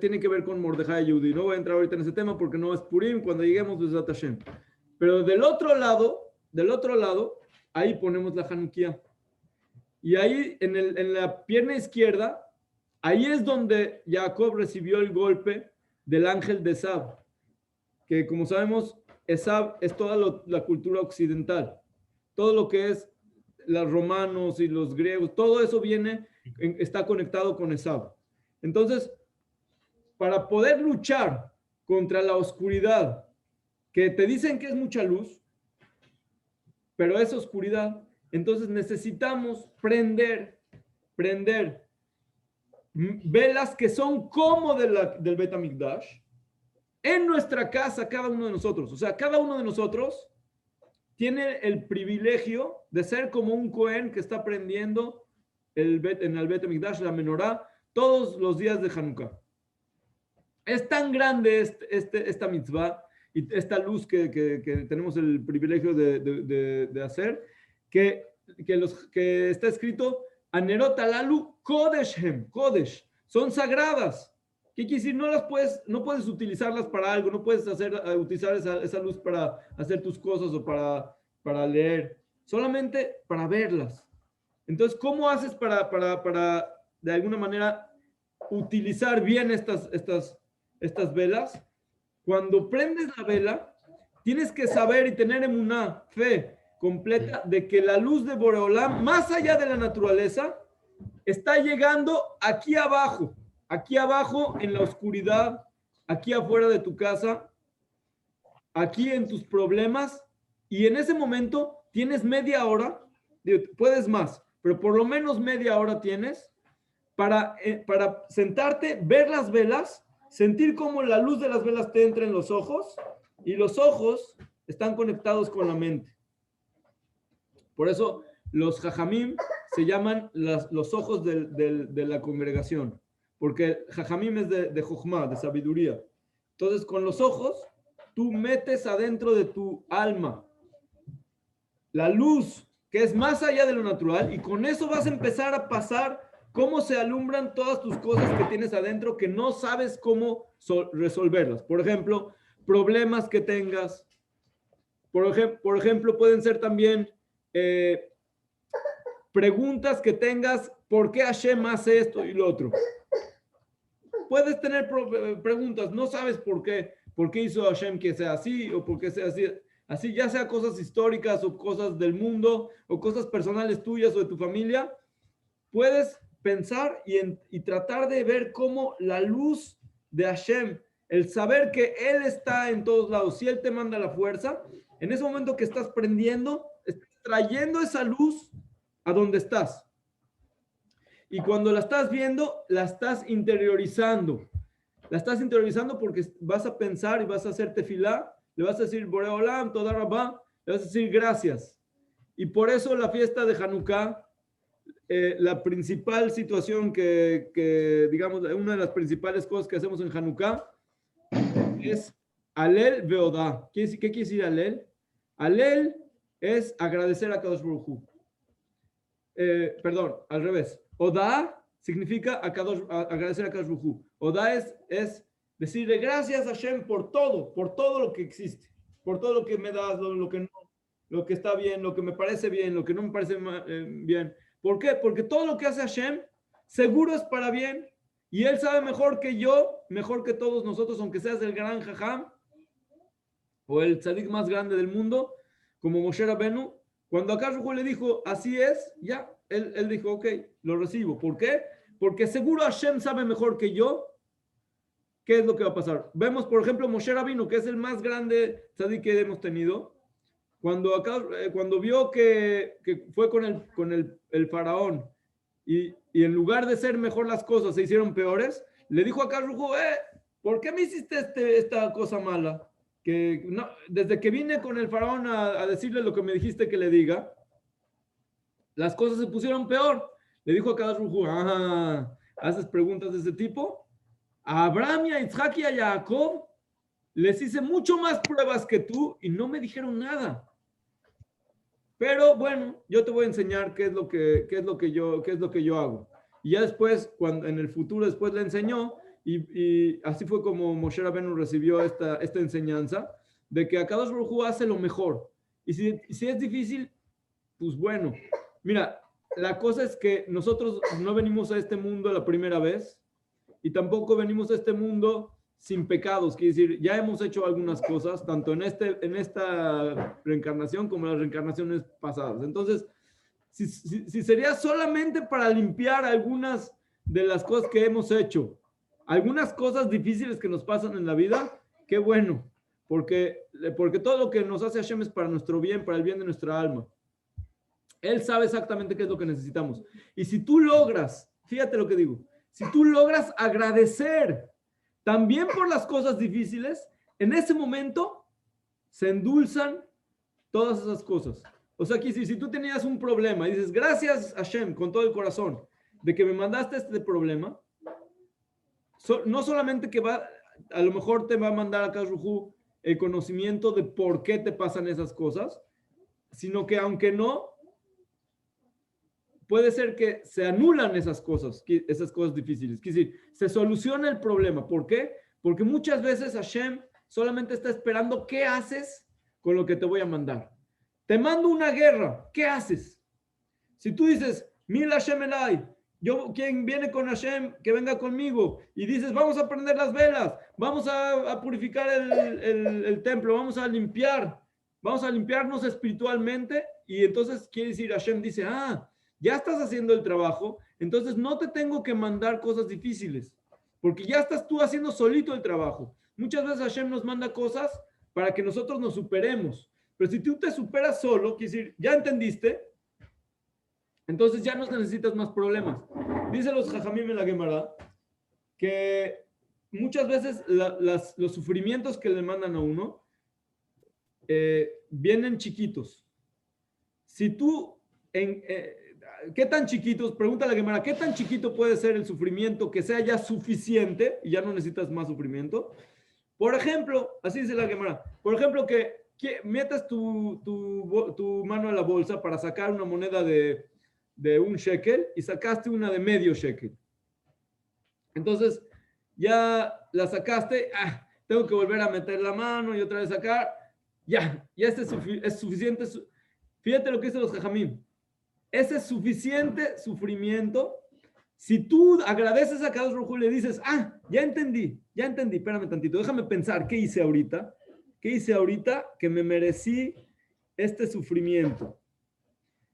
tiene que ver con Mordejai Yehudi. No voy a entrar ahorita en ese tema porque no es Purim, cuando lleguemos Bezrat Hashem. Pero del otro lado, ahí ponemos la Hanukkah. Y ahí, en la pierna izquierda, ahí es donde Jacob recibió el golpe del ángel de Esab. Que como sabemos, Esab es toda la cultura occidental. Todo lo que es los romanos y los griegos, todo eso está conectado con Esab. Entonces, para poder luchar contra la oscuridad, que te dicen que es mucha luz, pero es oscuridad, entonces necesitamos prender velas que son como del Bet HaMikdash en nuestra casa, cada uno de nosotros. O sea, cada uno de nosotros tiene el privilegio de ser como un Cohen que está prendiendo en el Bet HaMikdash, la menorá, todos los días de Hanukkah. Es tan grande esta mitzvah y esta luz que tenemos el privilegio de hacer, que está escrito, Anerot alalu kodeshem, kodesh, son sagradas. ¿Qué quiere decir? No puedes utilizarlas para algo, no puedes utilizar esa luz para hacer tus cosas o para leer, solamente para verlas. Entonces, ¿cómo haces para de alguna manera utilizar bien estas velas? Cuando prendes la vela, tienes que saber y tener emuná, fe completa de que la luz de Boreolam, más allá de la naturaleza, está llegando aquí abajo en la oscuridad, aquí afuera de tu casa, aquí en tus problemas, y en ese momento tienes media hora, puedes más, pero por lo menos media hora tienes para sentarte, ver las velas, sentir cómo la luz de las velas te entra en los ojos, y los ojos están conectados con la mente. Por eso los jajamim se llaman los ojos de la congregación, porque jajamim es de jochma, de sabiduría. Entonces, con los ojos, tú metes adentro de tu alma la luz que es más allá de lo natural y con eso vas a empezar a pasar cómo se alumbran todas tus cosas que tienes adentro que no sabes cómo resolverlas. Por ejemplo, problemas que tengas. Por ejemplo, pueden ser también preguntas que tengas, ¿por qué Hashem hace esto y lo otro? Puedes tener preguntas, no sabes por qué hizo Hashem que sea así o por qué sea así. Así ya sea cosas históricas o cosas del mundo o cosas personales tuyas o de tu familia, puedes pensar y tratar de ver cómo la luz de Hashem, el saber que Él está en todos lados, si Él te manda la fuerza, en ese momento que estás prendiendo, estás trayendo esa luz a donde estás. Y cuando la estás viendo, la estás interiorizando. La estás interiorizando porque vas a pensar y vas a hacer tefilá, le vas a decir Borei Olam, Toda Rabá, le vas a decir gracias. Y por eso la fiesta de Hanukkah, la principal situación digamos, una de las principales cosas que hacemos en Hanukkah es Alel Veodá. ¿Qué quiere decir Alel? Alel es agradecer a Kadosh Baruj Hu. Perdón, al revés. Odá significa agradecer a Kadosh Baruj Hu. Odá es decirle gracias a Hashem por todo lo que existe, por todo lo que me das, lo que no, lo que está bien, lo que me parece bien, lo que no me parece bien. ¿Por qué? Porque todo lo que hace Hashem seguro es para bien y Él sabe mejor que yo, mejor que todos nosotros, aunque seas el gran jajam o el tzadik más grande del mundo, como Moshe Rabenu. Cuando a Kadosh le dijo, así es, ya, él dijo, ok, lo recibo. ¿Por qué? Porque seguro Hashem sabe mejor que yo qué es lo que va a pasar. Vemos, por ejemplo, Moshe Rabenu, que es el más grande tzadik que hemos tenido. Cuando vio que fue con el faraón y en lugar de ser mejor las cosas se hicieron peores, le dijo a Kadosh, ¿por qué me hiciste esta cosa mala? Que no, desde que vine con el faraón a decirle lo que me dijiste que le diga, las cosas se pusieron peor. Le dijo a Kadosh Baruj Hu, ¿haces preguntas de ese tipo? A Abraham y a Isaac y a Jacob les hice mucho más pruebas que tú y no me dijeron nada. Pero bueno, yo te voy a enseñar qué es lo que yo hago. Y ya después, en el futuro, después le enseñó, y así fue como Moshe Rabenu recibió esta enseñanza, de que Akadosh Baruj Hu hace lo mejor. Y si es difícil, pues bueno. Mira, la cosa es que nosotros no venimos a este mundo la primera vez, y tampoco venimos a este mundo sin pecados, quiere decir, ya hemos hecho algunas cosas, tanto en esta reencarnación como en las reencarnaciones pasadas. Entonces, si sería solamente para limpiar algunas de las cosas que hemos hecho, algunas cosas difíciles que nos pasan en la vida, qué bueno, porque todo lo que nos hace Hashem es para nuestro bien, para el bien de nuestra alma. Él sabe exactamente qué es lo que necesitamos. Y si tú logras, fíjate lo que digo, si tú logras agradecer también por las cosas difíciles, en ese momento se endulzan todas esas cosas. O sea, que si tú tenías un problema y dices, gracias Hashem, con todo el corazón, de que me mandaste este problema, no solamente que a lo mejor te va a mandar a Kadosh Baruj Hu el conocimiento de por qué te pasan esas cosas, sino que aunque no, puede ser que se anulan esas cosas difíciles. Quiere decir, se soluciona el problema. ¿Por qué? Porque muchas veces Hashem solamente está esperando qué haces con lo que te voy a mandar. Te mando una guerra, ¿qué haces? Si tú dices, Mil Hashem Elai, quien viene con Hashem, que venga conmigo, y dices, vamos a prender las velas, vamos a purificar el templo, vamos a limpiarnos espiritualmente, y entonces quiere decir, Hashem dice, ya estás haciendo el trabajo, entonces no te tengo que mandar cosas difíciles, porque ya estás tú haciendo solito el trabajo. Muchas veces Hashem nos manda cosas para que nosotros nos superemos, pero si tú te superas solo, quiere decir, ya entendiste, entonces ya no necesitas más problemas. Dice los Jajamim en la Gemara que muchas veces los sufrimientos que le mandan a uno vienen chiquitos. Si tú ¿qué tan chiquitos? Pregunta la Gemara, ¿qué tan chiquito puede ser el sufrimiento que sea ya suficiente y ya no necesitas más sufrimiento Por ejemplo, así dice la Gemara, por ejemplo, que metas tu mano a la bolsa para sacar una moneda de un shekel y sacaste una de medio shekel. Entonces, ya la sacaste, tengo que volver a meter la mano y otra vez sacar. Ya este es suficiente. Fíjate lo que dicen los jajamim. Ese es suficiente sufrimiento. Si tú agradeces a Kadosh Baruj Hu, le dices, ya entendí, espérame tantito, déjame pensar, ¿qué hice ahorita? ¿Qué hice ahorita que me merecí este sufrimiento?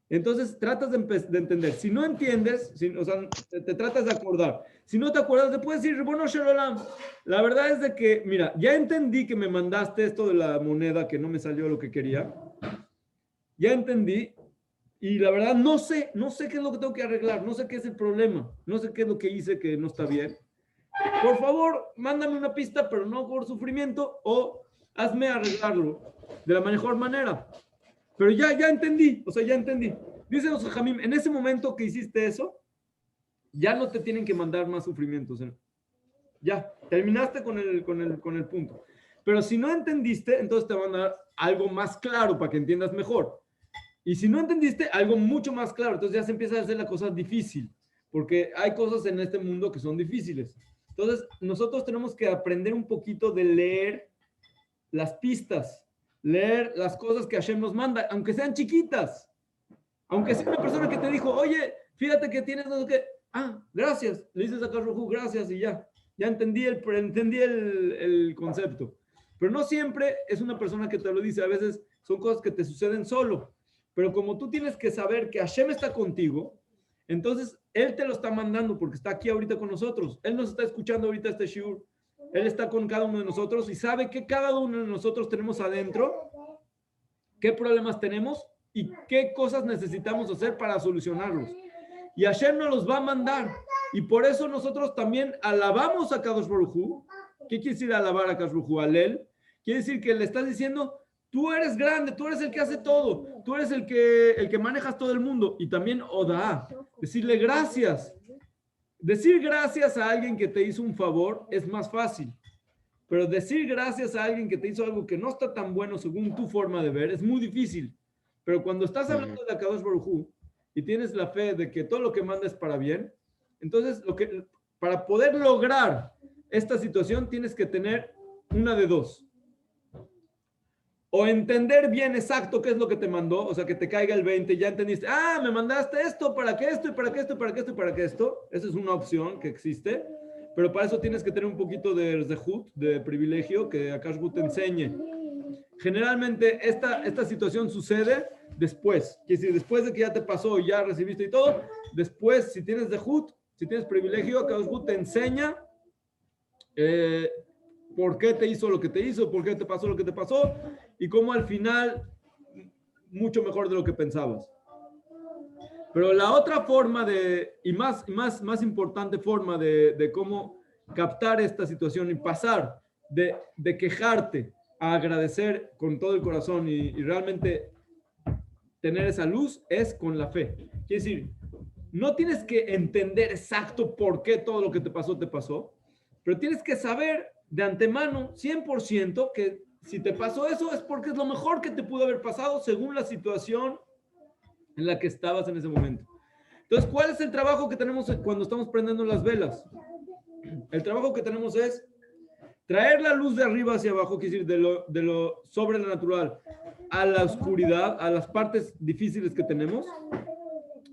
Entonces tratas de entender. Si no entiendes, o sea, te tratas de acordar. Si no te acuerdas, te puedes decir, bueno, Shalom, la verdad es de que, mira, ya entendí que me mandaste esto de la moneda que no me salió lo que quería. Ya entendí. Y la verdad no sé qué es lo que tengo que arreglar, no sé qué es el problema, no sé qué es lo que hice que no está bien. Por favor, mándame una pista, pero no por sufrimiento, o hazme arreglarlo de la mejor manera. Pero ya entendí, o sea, ya entendí. Dicen los Jamim, en ese momento que hiciste eso, ya no te tienen que mandar más sufrimientos. Ya, terminaste con el punto. Pero si no entendiste, entonces te van a dar algo más claro para que entiendas mejor. Y si no entendiste, algo mucho más claro. Entonces ya se empieza a hacer la cosa difícil, porque hay cosas en este mundo que son difíciles. Entonces, nosotros tenemos que aprender un poquito de leer las pistas, leer las cosas que Hashem nos manda, aunque sean chiquitas. Aunque sea una persona que te dijo, oye, fíjate que tienes no sé qué. Gracias. Le dices a Carlos, gracias y ya. Ya entendí el concepto. Pero no siempre es una persona que te lo dice. A veces son cosas que te suceden solo. Pero como tú tienes que saber que Hashem está contigo, entonces Él te lo está mandando porque está aquí ahorita con nosotros. Él nos está escuchando ahorita este shiur. Él está con cada uno de nosotros y sabe que cada uno de nosotros tenemos adentro, qué problemas tenemos y qué cosas necesitamos hacer para solucionarlos. Y Hashem nos los va a mandar. Y por eso nosotros también alabamos a Kadosh Baruj Hu. ¿Qué quiere decir alabar a Kadosh Baruj Hu? Alel. Quiere decir que le estás diciendo, tú eres grande, tú eres el que hace todo, tú eres el que manejas todo el mundo. Y también Oda, decirle gracias. Decir gracias a alguien que te hizo un favor es más fácil. Pero decir gracias a alguien que te hizo algo que no está tan bueno según tu forma de ver es muy difícil. Pero cuando estás hablando de Akadosh Baruj Hu y tienes la fe de que todo lo que manda es para bien, entonces para poder lograr esta situación tienes que tener una de dos. O entender bien exacto qué es lo que te mandó, o sea, que te caiga el 20, ya entendiste, me mandaste esto, para que esto, y para que esto, y para que esto, y para que esto. Esa es una opción que existe, pero para eso tienes que tener un poquito de zehut, de privilegio, que Akash Hu te enseñe. Generalmente esta situación sucede después, que si después de que ya te pasó, ya recibiste y todo, después, si tienes zehut, si tienes privilegio, Akash Hu te enseña por qué te hizo lo que te hizo, por qué te pasó lo que te pasó, y cómo al final, mucho mejor de lo que pensabas. Pero la otra forma y más importante forma de cómo captar esta situación y pasar de quejarte a agradecer con todo el corazón y realmente tener esa luz es con la fe. Quiere decir, no tienes que entender exacto por qué todo lo que te pasó, pero tienes que saber de antemano 100% que si te pasó eso es porque es lo mejor que te pudo haber pasado según la situación en la que estabas en ese momento. Entonces, ¿cuál es el trabajo que tenemos cuando estamos prendiendo las velas? El trabajo que tenemos es traer la luz de arriba hacia abajo, quiere decir, de lo sobrenatural a la oscuridad, a las partes difíciles que tenemos.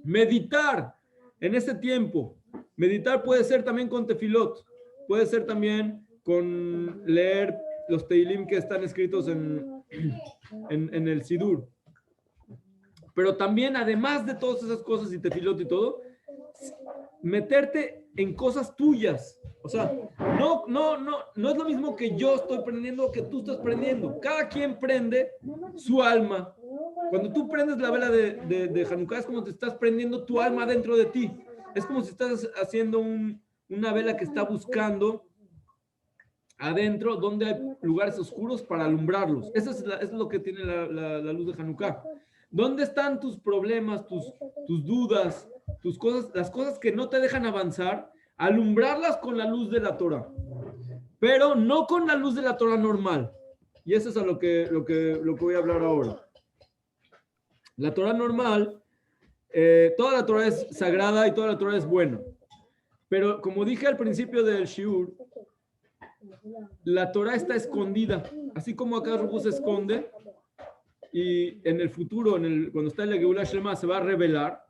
Meditar en ese tiempo. Meditar puede ser también con tefilot, puede ser también con leer los teilim que están escritos en el Sidur. Pero también, además de todas esas cosas y tefilot y todo, meterte en cosas tuyas. O sea, no es lo mismo que yo estoy prendiendo que tú estás prendiendo. Cada quien prende su alma. Cuando tú prendes la vela de Hanukkah es como si estás prendiendo tu alma dentro de ti. Es como si estás haciendo una vela que está buscando adentro donde hay lugares oscuros para alumbrarlos. Eso es lo que tiene la luz de Hanukkah. ¿Dónde están tus problemas, tus dudas, tus cosas, las cosas que no te dejan avanzar? Alumbrarlas con la luz de la Torah. pero no con la luz de la Torah normal. Y eso es a lo que voy a hablar ahora. La Torah normal, toda la Torah es sagrada y toda la Torah es buena. Pero como dije al principio del Shiur, la Torah está escondida. Así como acá Rubu se esconde y en el futuro, cuando está en la Geulah Shlema, se va a revelar,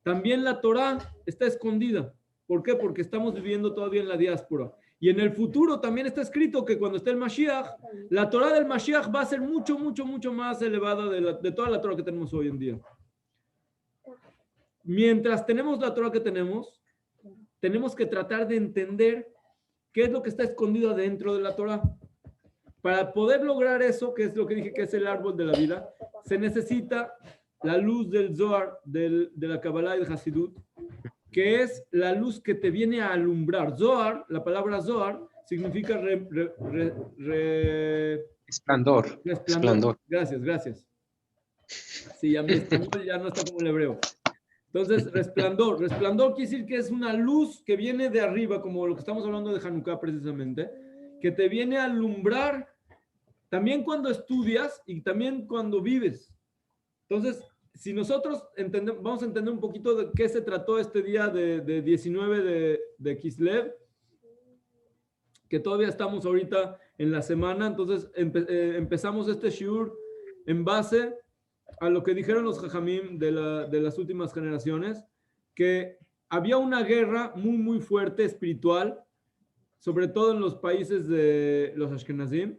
también la Torah está escondida. ¿Por qué? Porque estamos viviendo todavía en la diáspora. Y en el futuro también está escrito que cuando esté el Mashiach, la Torah del Mashiach va a ser mucho, mucho, mucho más elevada de toda la Torah que tenemos hoy en día. Mientras tenemos la Torah que tenemos que tratar de entender qué es lo que está escondido adentro de la Torah. Para poder lograr eso, que es lo que dije que es el árbol de la vida, se necesita la luz del Zohar, de la Kabbalah y del Hasidut, que es la luz que te viene a alumbrar. Zohar, la palabra Zohar, significa Esplendor. resplandor. Gracias. Sí, ya mi español ya no está como el hebreo. Entonces, resplandor. Resplandor quiere decir que es una luz que viene de arriba, como lo que estamos hablando de Hanukkah precisamente, que te viene a alumbrar también cuando estudias y también cuando vives. Entonces, si nosotros vamos a entender un poquito de qué se trató este día de 19 de Kislev, que todavía estamos ahorita en la semana, entonces empezamos este shiur en base a lo que dijeron los jajamim de las últimas generaciones, que había una guerra muy, muy fuerte espiritual, sobre todo en los países de los Ashkenazim.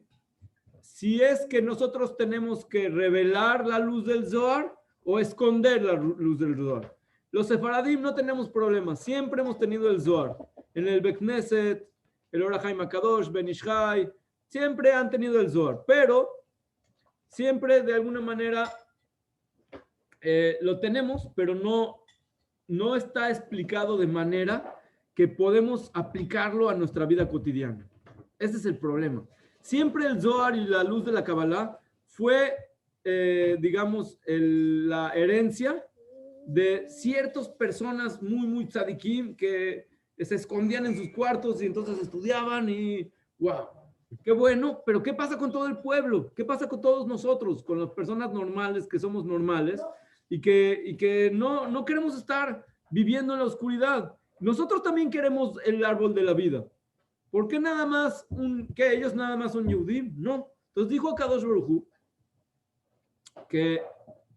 Si es que nosotros tenemos que revelar la luz del Zohar o esconder la luz del Zohar. Los sefaradim no tenemos problemas, siempre hemos tenido el Zohar. En el Beit Knesset, el Or HaChaim HaKadosh, Ben Ish Chai, siempre han tenido el Zohar, pero siempre de alguna manera lo tenemos, pero no está explicado de manera que podemos aplicarlo a nuestra vida cotidiana. Ese es el problema. Siempre el Zohar y la luz de la Kabbalah fue, digamos, la herencia de ciertas personas muy, muy tzadikim que se escondían en sus cuartos y entonces estudiaban y wow, qué bueno, pero ¿qué pasa con todo el pueblo? ¿Qué pasa con todos nosotros, con las personas normales que somos normales y que no queremos estar viviendo en la oscuridad? Nosotros también queremos el árbol de la vida. ¿Por qué nada más que ellos nada más son Yehudim? No. Entonces dijo a Kadosh Baruj Hu que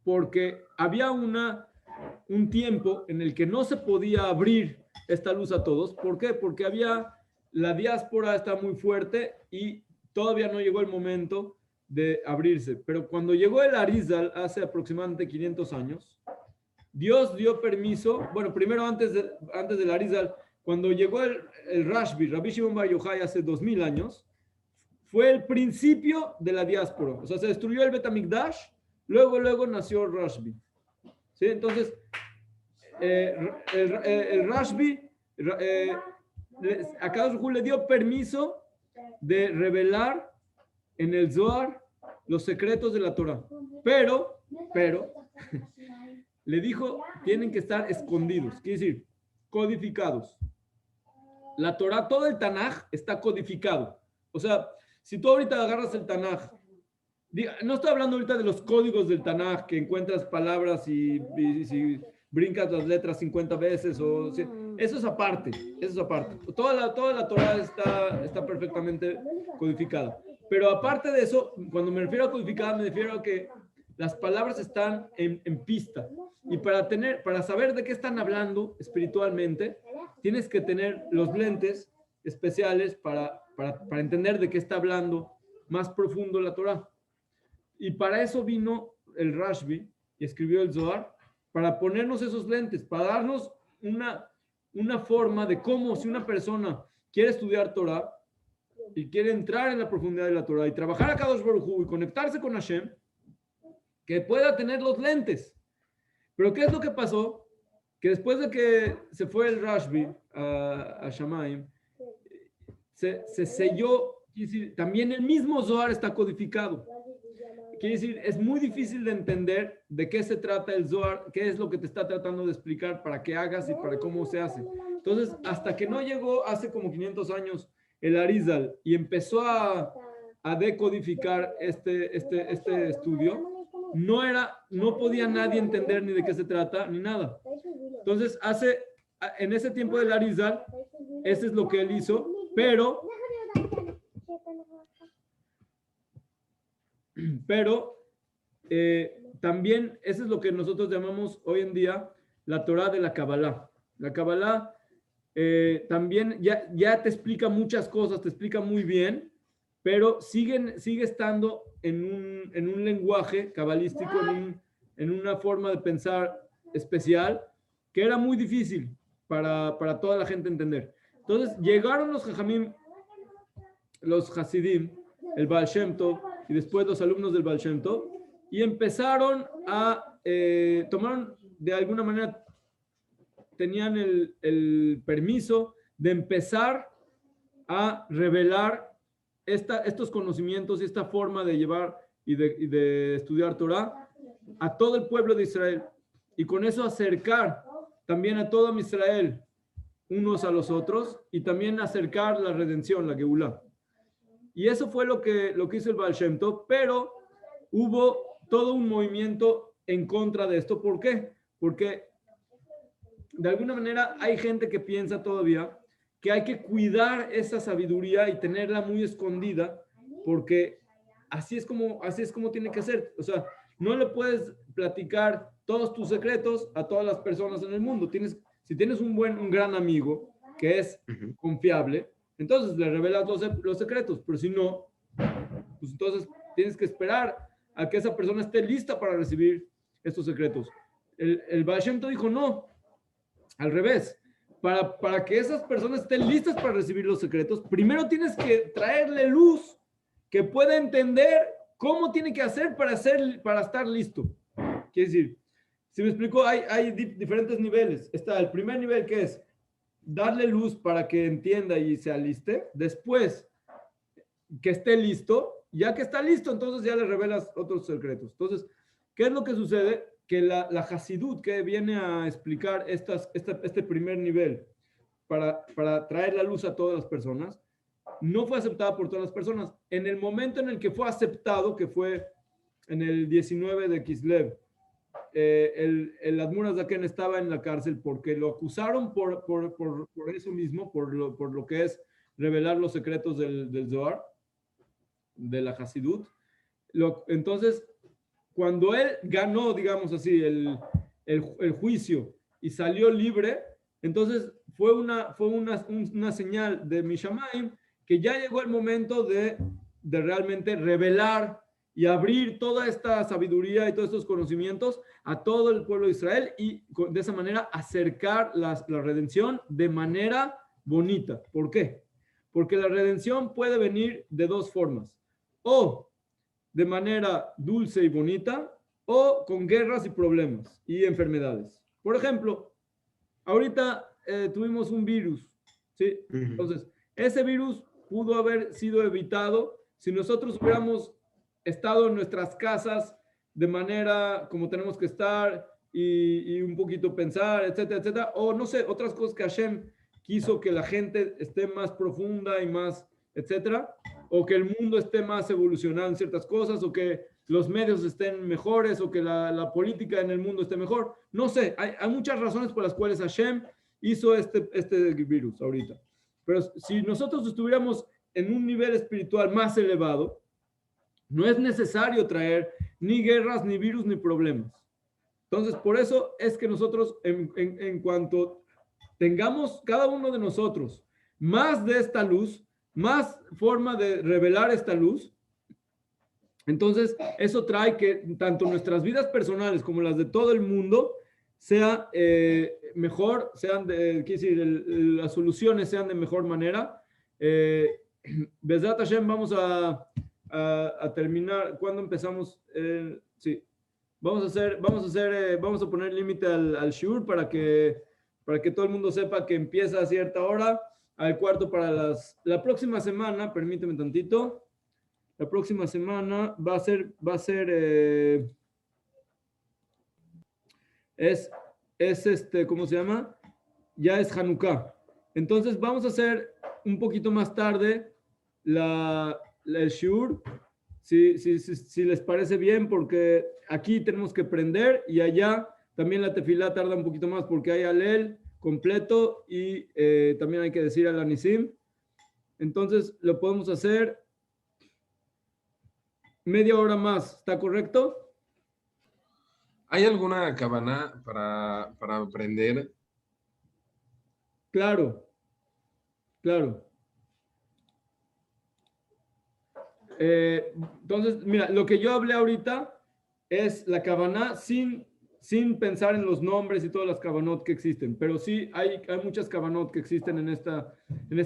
porque había un tiempo en el que no se podía abrir esta luz a todos. ¿Por qué? Porque la diáspora está muy fuerte y todavía no llegó el momento de abrirse. Pero cuando llegó el Arizal hace aproximadamente 500 años, Dios dio permiso, bueno, primero antes del Arizal, cuando llegó el Rashbi, Rabbi Shimon Bar Yochai hace 2000 años, fue el principio de la diáspora. O sea, se destruyó el Bet HaMikdash, luego nació el Rashbi. ¿Sí? Entonces, el Rashbi, a Kadosh Hu le dio permiso de revelar en el Zohar los secretos de la Torah. Pero, le dijo, tienen que estar escondidos, quiere decir, codificados. La Torah, todo el Tanaj está codificado. O sea, si tú ahorita agarras el Tanaj, no estoy hablando ahorita de los códigos del Tanaj, que encuentras palabras y brincas las letras 50 veces, eso es aparte, Toda la Torah está perfectamente codificada. Pero aparte de eso, cuando me refiero a codificada, me refiero a que las palabras están en pista. Y para saber de qué están hablando espiritualmente, tienes que tener los lentes especiales para entender de qué está hablando más profundo la Torah. Y para eso vino el Rashbi y escribió el Zohar, para ponernos esos lentes, para darnos una forma de cómo, si una persona quiere estudiar Torah y quiere entrar en la profundidad de la Torah y trabajar a Kadosh Baruj Hu y conectarse con Hashem, que pueda tener los lentes. Pero ¿qué es lo que pasó? Que después de que se fue el Rashbi a Shamayim, se selló, también el mismo Zohar está codificado. Quiere decir, es muy difícil de entender de qué se trata el Zohar, qué es lo que te está tratando de explicar para qué hagas y para cómo se hace. Entonces, hasta que no llegó hace como 500 años el Arizal y empezó a decodificar este estudio, no podía nadie entender ni de qué se trata, ni nada. Entonces, en ese tiempo del Arizal, ese es lo que él hizo, pero también eso es lo que nosotros llamamos hoy en día la Torah de la Kabbalah. La Kabbalah también ya te explica muchas cosas, te explica muy bien, pero sigue estando en un lenguaje cabalístico, en una forma de pensar especial, que era muy difícil para toda la gente entender. Entonces llegaron los Jajamim, los Hasidim, el Baal Shem Tov, y después los alumnos del Baal Shem Tov, y empezaron tomaron de alguna manera, tenían el permiso de empezar a revelar estos conocimientos y esta forma de llevar y de estudiar Torah a todo el pueblo de Israel. Y con eso acercar también a todo Israel unos a los otros y también acercar la redención, la Geulah. Y eso fue lo que hizo el Baal Shem Tov, pero hubo todo un movimiento en contra de esto. ¿Por qué? Porque de alguna manera hay gente que piensa todavía que hay que cuidar esa sabiduría y tenerla muy escondida, porque así es como tiene que ser. O sea, no le puedes platicar todos tus secretos a todas las personas en el mundo. Si tienes un gran amigo que es confiable, entonces le revelas los secretos, pero si no, pues entonces tienes que esperar a que esa persona esté lista para recibir estos secretos. El Baal Shem Tov dijo no, al revés. Para que esas personas estén listas para recibir los secretos, primero tienes que traerle luz que pueda entender cómo tiene que hacer para estar listo. Quiere decir, si me explico, hay diferentes niveles. Está el primer nivel, que es darle luz para que entienda y se aliste. Después, que esté listo. Ya que está listo, entonces ya le revelas otros secretos. Entonces, ¿qué es lo que sucede? Que la Hasidut, que viene a explicar este primer nivel para traer la luz a todas las personas, no fue aceptada por todas las personas. En el momento en el que fue aceptado, que fue en el 19 de Kislev, el Admur Azaken estaba en la cárcel porque lo acusaron por eso mismo, por lo que es revelar los secretos del Zohar, de la Hasidut. Entonces, cuando él ganó, digamos así, el juicio y salió libre, entonces fue una señal de Mishamayim que ya llegó el momento de realmente revelar y abrir toda esta sabiduría y todos estos conocimientos a todo el pueblo de Israel y de esa manera acercar la redención de manera bonita. ¿Por qué? Porque la redención puede venir de dos formas. O de manera dulce y bonita, o con guerras y problemas y enfermedades. Por ejemplo, ahorita tuvimos un virus, ¿sí? Entonces, ese virus pudo haber sido evitado si nosotros hubiéramos estado en nuestras casas de manera como tenemos que estar y un poquito pensar, etcétera, etcétera, o no sé, otras cosas que Hashem quiso que la gente esté más profunda y más, etcétera, o que el mundo esté más evolucionado en ciertas cosas, o que los medios estén mejores, o que la política en el mundo esté mejor. No sé, hay muchas razones por las cuales Hashem hizo este virus ahorita. Pero si nosotros estuviéramos en un nivel espiritual más elevado, no es necesario traer ni guerras, ni virus, ni problemas. Entonces, por eso es que nosotros, en cuanto tengamos cada uno de nosotros más de esta luz, más forma de revelar esta luz, entonces eso trae que tanto nuestras vidas personales como las de todo el mundo sea mejor, quiere decir, las soluciones sean de mejor manera. Bezrat Hashem, vamos a terminar. ¿Cuándo empezamos? Sí, vamos a poner límite al shiur para que todo el mundo sepa que empieza a cierta hora, al cuarto para la próxima semana. Permíteme tantito. La próxima semana va a ser ¿cómo se llama? Ya es Hanukkah. Entonces vamos a hacer un poquito más tarde el shiur, si les parece bien, porque aquí tenemos que prender y allá también la tefilá tarda un poquito más porque hay alel completo y también hay que decir al anisim. Entonces lo podemos hacer media hora más, ¿está correcto? ¿Hay alguna cabana para aprender? Claro. Entonces, mira, lo que yo hablé ahorita es la cabana sin pensar en los nombres y todas las cabanot que existen, pero sí hay muchas cabanot que existen en esta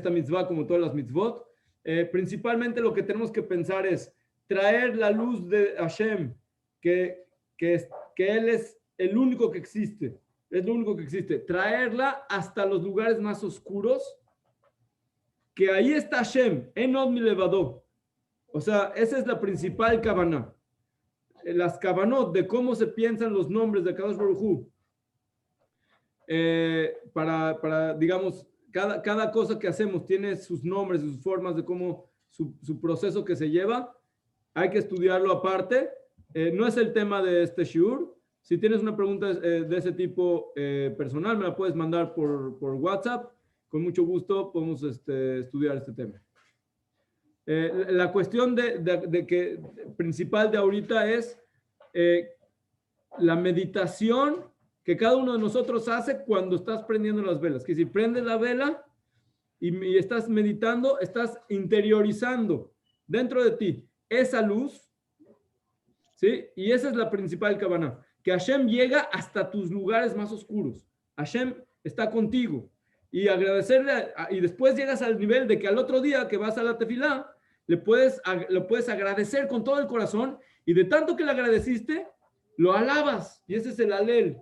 mitzvah, como todas las mitzvot. Principalmente lo que tenemos que pensar es traer la luz de Hashem, que Él es el único que existe, es lo único que existe, traerla hasta los lugares más oscuros, que ahí está Hashem, Enod mi levadó. O sea, esa es la principal cabana. Las cabanot de cómo se piensan los nombres de Kadosh Baruj Hu, para, digamos, cada cosa que hacemos tiene sus nombres, sus formas de cómo, su proceso que se lleva. Hay que estudiarlo aparte. No es el tema de este shiur. Si tienes una pregunta de ese tipo personal, me la puedes mandar por WhatsApp. Con mucho gusto podemos estudiar este tema. La cuestión que principal de ahorita es la meditación que cada uno de nosotros hace cuando estás prendiendo las velas. Que si prendes la vela y estás meditando, estás interiorizando dentro de ti esa luz, ¿sí? Y esa es la principal cabana, que Hashem llega hasta tus lugares más oscuros. Hashem está contigo. Y agradecerle, y después llegas al nivel de que al otro día que vas a la tefilá, lo puedes agradecer con todo el corazón, y de tanto que le agradeciste, lo alabas, y ese es el alel.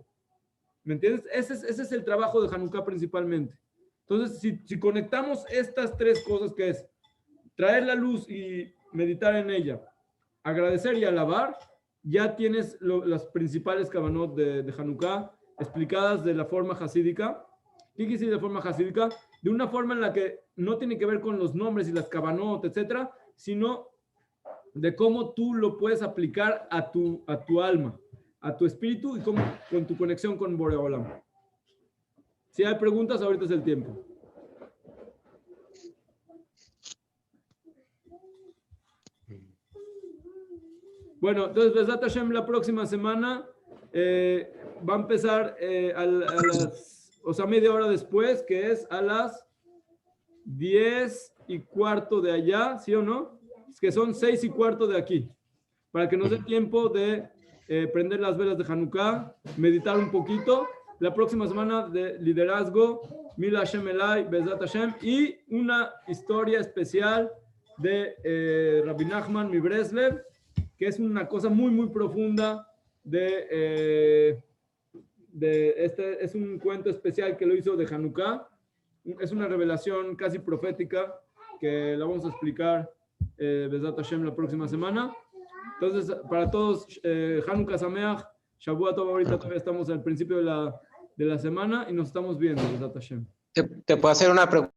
¿Me entiendes? Ese es el trabajo de Hanukkah principalmente. Entonces, si conectamos estas tres cosas, que es traer la luz y meditar en ella, agradecer y alabar, ya tienes las principales kavanot de Hanukkah explicadas de la forma hasídica. ¿Qué quiere decir de forma hasídica? De una forma en la que no tiene que ver con los nombres y las kavanot, etcétera, sino de cómo tú lo puedes aplicar a tu alma, a tu espíritu y con tu conexión con Borei Olam. Si hay preguntas, ahorita es el tiempo. Bueno, entonces, Bezat Hashem, la próxima semana va a empezar media hora después, que es a las 10:15 de allá, ¿sí o no? Es que son 6:15 de aquí, para que nos dé tiempo de prender las velas de Hanukkah, meditar un poquito. La próxima semana de liderazgo, Mila Hashem Elai, Bezat Hashem, y una historia especial de Rabbi Nachman Mibreslev, que es una cosa muy, muy profunda es un cuento especial que lo hizo de Hanukkah. Es una revelación casi profética que la vamos a explicar Bezat Hashem la próxima semana. Entonces, para todos, Hanukkah Sameach, Shavuot Tov. Ahorita todavía estamos al principio de la semana y nos estamos viendo, Bezat Hashem. ¿Te puedo hacer una pregunta?